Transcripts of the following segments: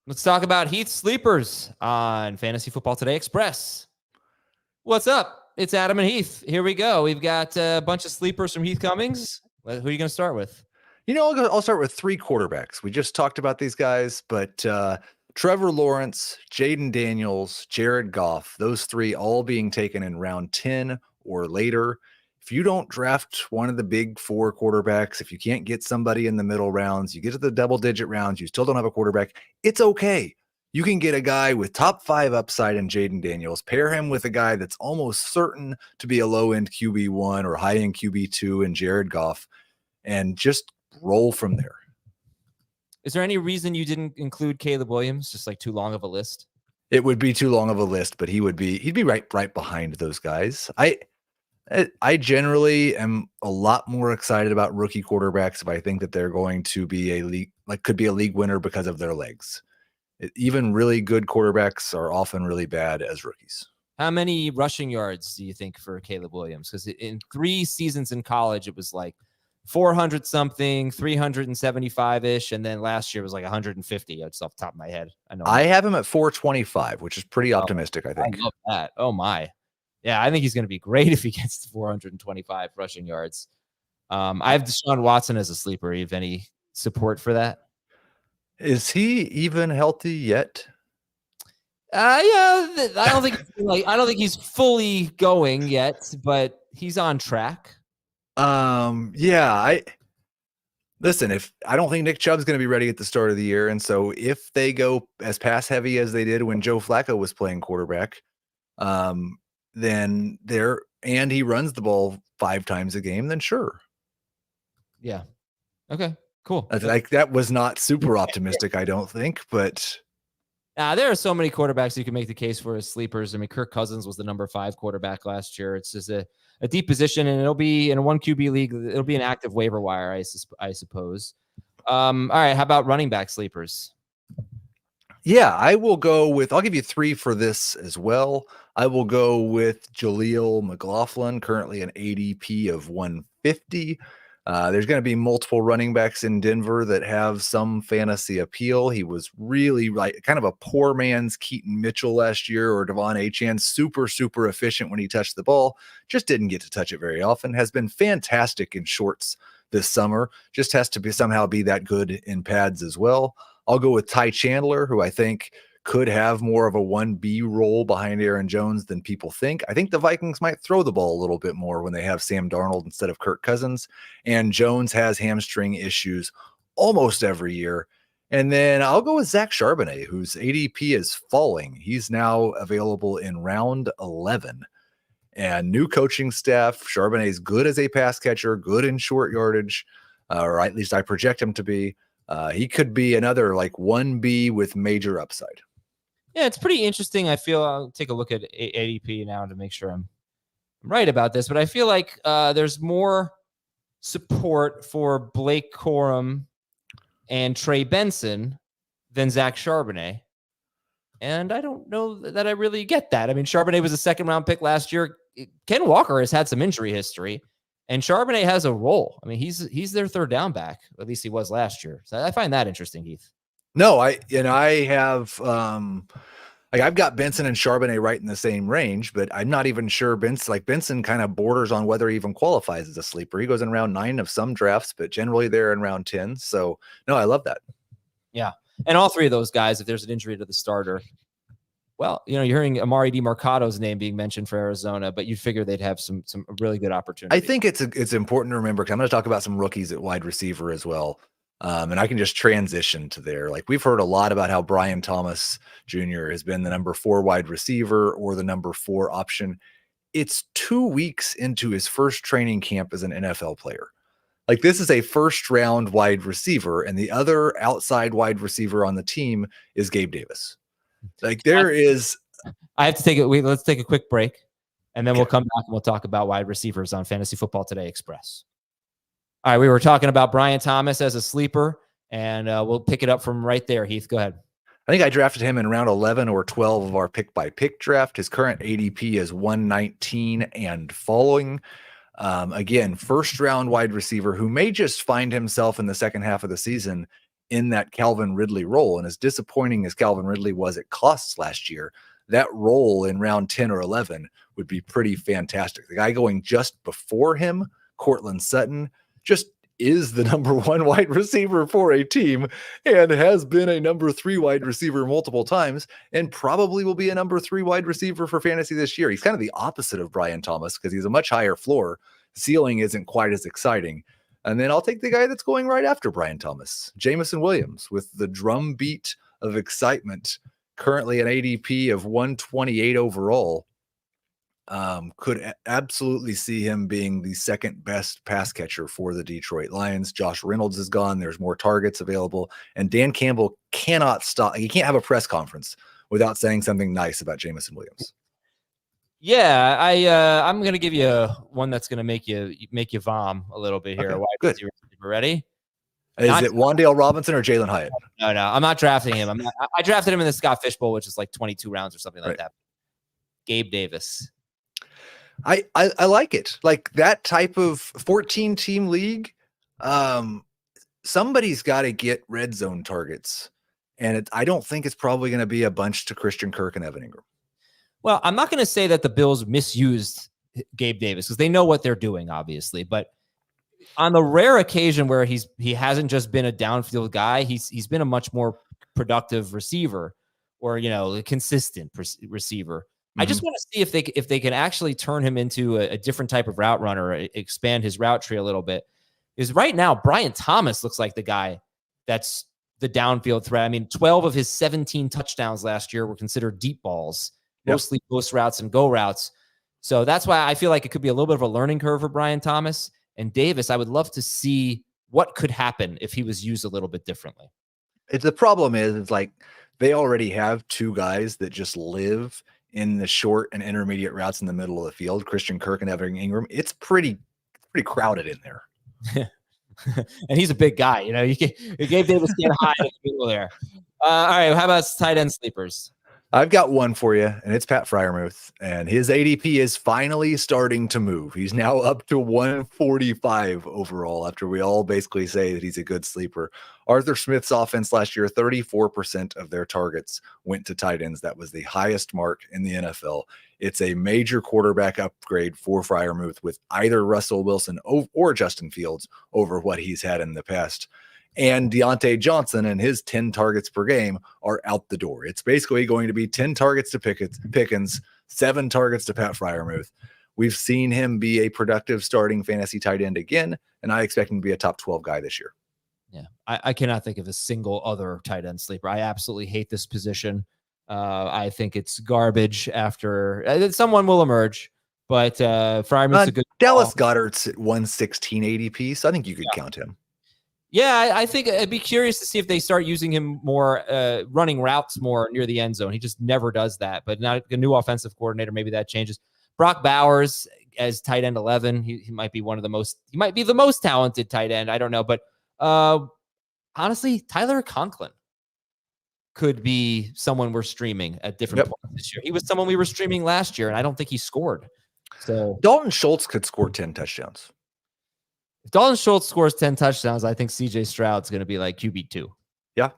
Let's talk about Heath sleepers on Fantasy Football Today Express. What's up? It's Adam and Heath. Here we go. We've got a bunch of sleepers from Heath Cummings. Who are you going to start with? I'll start with three quarterbacks. We just talked about these guys, but Trevor Lawrence, Jayden Daniels, Jared Goff, those three all being taken in round 10 or later. If you don't draft one of the big four quarterbacks, if you can't get somebody in the middle rounds, you get to the double-digit rounds, you still don't have a quarterback, it's okay. You can get a guy with top 5 upside in Jayden Daniels, pair him with a guy that's almost certain to be a low-end QB1 or high-end QB2 in Jared Goff, and just roll from there. Is there any reason you didn't include Caleb Williams? Just like too long of a list? It would be too long of a list, but he'd be right behind those guys. I generally am a lot more excited about rookie quarterbacks if I think that they're going to be could be a league winner because of their legs. Even really good quarterbacks are often really bad as rookies. How many rushing yards do you think for Caleb Williams? Because in 3 seasons in college, it was like 400 something, 375-ish, and then last year was like 150. That's off the top of my head. I have him at 425, which is pretty optimistic, I think. I love that. Oh my. Yeah, I think he's going to be great if he gets to 425 rushing yards. I have Deshaun Watson as a sleeper. You have any support for that? Is he even healthy yet? Yeah, I don't think he's fully going yet, but he's on track. Yeah, listen, I don't think Nick Chubb's going to be ready at the start of the year. And so if they go as pass heavy as they did when Joe Flacco was playing quarterback, then and he runs the ball 5 times a game, then sure. Yeah. Okay, cool. Like that was not super optimistic, I don't think, but there are so many quarterbacks you can make the case for as sleepers. I mean, Kirk Cousins was the number 5 quarterback last year. It's just a deep position, and it'll be in a 1 QB league. It'll be an active waiver wire, I suppose. All right, how about running back sleepers? Yeah, I'll give you 3 for this as well. I will go with Jaleel McLaughlin, currently an ADP of 150. There's going to be multiple running backs in Denver that have some fantasy appeal. He was really kind of a poor man's Keaton Mitchell last year, or Devon Achane, super, super efficient when he touched the ball. Just didn't get to touch it very often. Has been fantastic in shorts this summer. Just has to somehow be that good in pads as well. I'll go with Ty Chandler, who I think could have more of a 1B role behind Aaron Jones than people think. I think the Vikings might throw the ball a little bit more when they have Sam Darnold instead of Kirk Cousins. And Jones has hamstring issues almost every year. And then I'll go with Zach Charbonnet, whose ADP is falling. He's now available in round 11. And new coaching staff. Charbonnet is good as a pass catcher, good in short yardage, or at least I project him to be. He could be another 1B with major upside. Yeah, it's pretty interesting. I feel I'll take a look at ADP now to make sure I'm right about this, but I feel like there's more support for Blake Corum and Trey Benson than Zach Charbonnet. And I don't know that I really get that. I mean, Charbonnet was a 2nd-round pick last year. Ken Walker has had some injury history, and Charbonnet has a role. I mean, he's their 3rd down back. At least he was last year. So I find that interesting, Heath. No, I have I've got Benson and Charbonnet right in the same range, but I'm not even sure Benson kind of borders on whether he even qualifies as a sleeper. He goes in round 9 of some drafts, but generally they're in round 10. So no, I love that. Yeah. And all 3 of those guys, if there's an injury to the starter, well, you're hearing Amari DiMercado's name being mentioned for Arizona, but you'd figure they'd have some really good opportunities. I think it's important to remember, because I'm going to talk about some rookies at wide receiver as well. And I can just transition to there. We've heard a lot about how Brian Thomas Jr. has been the number 4 wide receiver or the number 4 option. It's 2 weeks into his first training camp as an NFL player. This is a 1st-round wide receiver, and the other outside wide receiver on the team is Gabe Davis. There is. I have to take it. Let's take a quick break, and then we'll come back and we'll talk about wide receivers on Fantasy Football Today Express. All right, we were talking about Brian Thomas as a sleeper, and we'll pick it up from right there. Heath, go ahead. I think I drafted him in round 11 or 12 of our pick-by-pick draft. His current ADP is 119 and following. Again, 1st-round wide receiver who may just find himself in the second half of the season in that Calvin Ridley role. And as disappointing as Calvin Ridley was at costs last year, that role in round 10 or 11 would be pretty fantastic. The guy going just before him, Cortland Sutton, just is the number 1 wide receiver for a team and has been a number 3 wide receiver multiple times and probably will be a number 3 wide receiver for fantasy this year. He's kind of the opposite of Brian Thomas because he's a much higher floor. Ceiling isn't quite as exciting. And then I'll take the guy that's going right after Brian Thomas, Jameson Williams, with the drumbeat of excitement, currently an ADP of 128 overall. Could absolutely see him being the second best pass catcher for the Detroit Lions. Josh Reynolds is gone. There's more targets available. And Dan Campbell cannot stop. He can't have a press conference without saying something nice about Jameson Williams. Yeah, I'm gonna give you one that's gonna make you vom a little bit here. Okay, Wide good. receiver. Ready? Is it Wan'Dale Robinson or Jalen Hyatt? No, I'm not drafting him. I drafted him in the Scott Fish Bowl, which is like 22 rounds or something like that. Gabe Davis. I like it. Like that type of 14-team league, somebody's got to get red zone targets. And I don't think it's probably going to be a bunch to Christian Kirk and Evan Ingram. Well, I'm not going to say that the Bills misused Gabe Davis because they know what they're doing, obviously. But on the rare occasion where he hasn't just been a downfield guy, he's been a much more productive receiver or, a consistent receiver. I just want to see if they can actually turn him into a different type of route runner, expand his route tree a little bit. Because right now, Brian Thomas looks like the guy that's the downfield threat. I mean, 12 of his 17 touchdowns last year were considered deep balls, mostly post routes and go routes. So that's why I feel like it could be a little bit of a learning curve for Brian Thomas. And Davis, I would love to see what could happen if he was used a little bit differently. The problem is, it's like they already have 2 guys that just live in the short and intermediate routes in the middle of the field, Christian Kirk and Evan Ingram. It's pretty crowded in there. And he's a big guy. You gave Davis can't hide in the middle there. All right, how about tight end sleepers? I've got one for you, and it's Pat Freiermuth, and his ADP is finally starting to move. He's now up to 145 overall after we all basically say that he's a good sleeper. Arthur Smith's offense last year, 34% of their targets went to tight ends. That was the highest mark in the NFL. It's a major quarterback upgrade for Freiermuth with either Russell Wilson or Justin Fields over what he's had in the past. And Deontay Johnson and his 10 targets per game are out the door. It's basically going to be 10 targets to Pickens, 7 targets to Pat Freiermuth. We've seen him be a productive starting fantasy tight end again, and I expect him to be a top 12 guy this year. Yeah, I cannot think of a single other tight end sleeper. I absolutely hate this position. I think it's garbage after someone will emerge, but Freiermuth's a good Dallas Goedert's at 116 ADP, so I think you could count him. Yeah, I think I'd be curious to see if they start using him more, running routes more near the end zone. He just never does that, but not a new offensive coordinator. Maybe that changes. Brock Bowers as tight end 11. He might be he might be the most talented tight end. I don't know. But honestly, Tyler Conklin could be someone we're streaming at different points this year. He was someone we were streaming last year, and I don't think he scored. So Dalton Schultz could score 10 touchdowns. If Dalton Schultz scores 10 touchdowns, I think CJ Stroud's going to be like QB2. Yeah.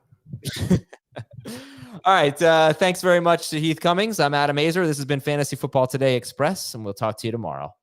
All right. Thanks very much to Heath Cummings. I'm Adam Azer. This has been Fantasy Football Today Express, and we'll talk to you tomorrow.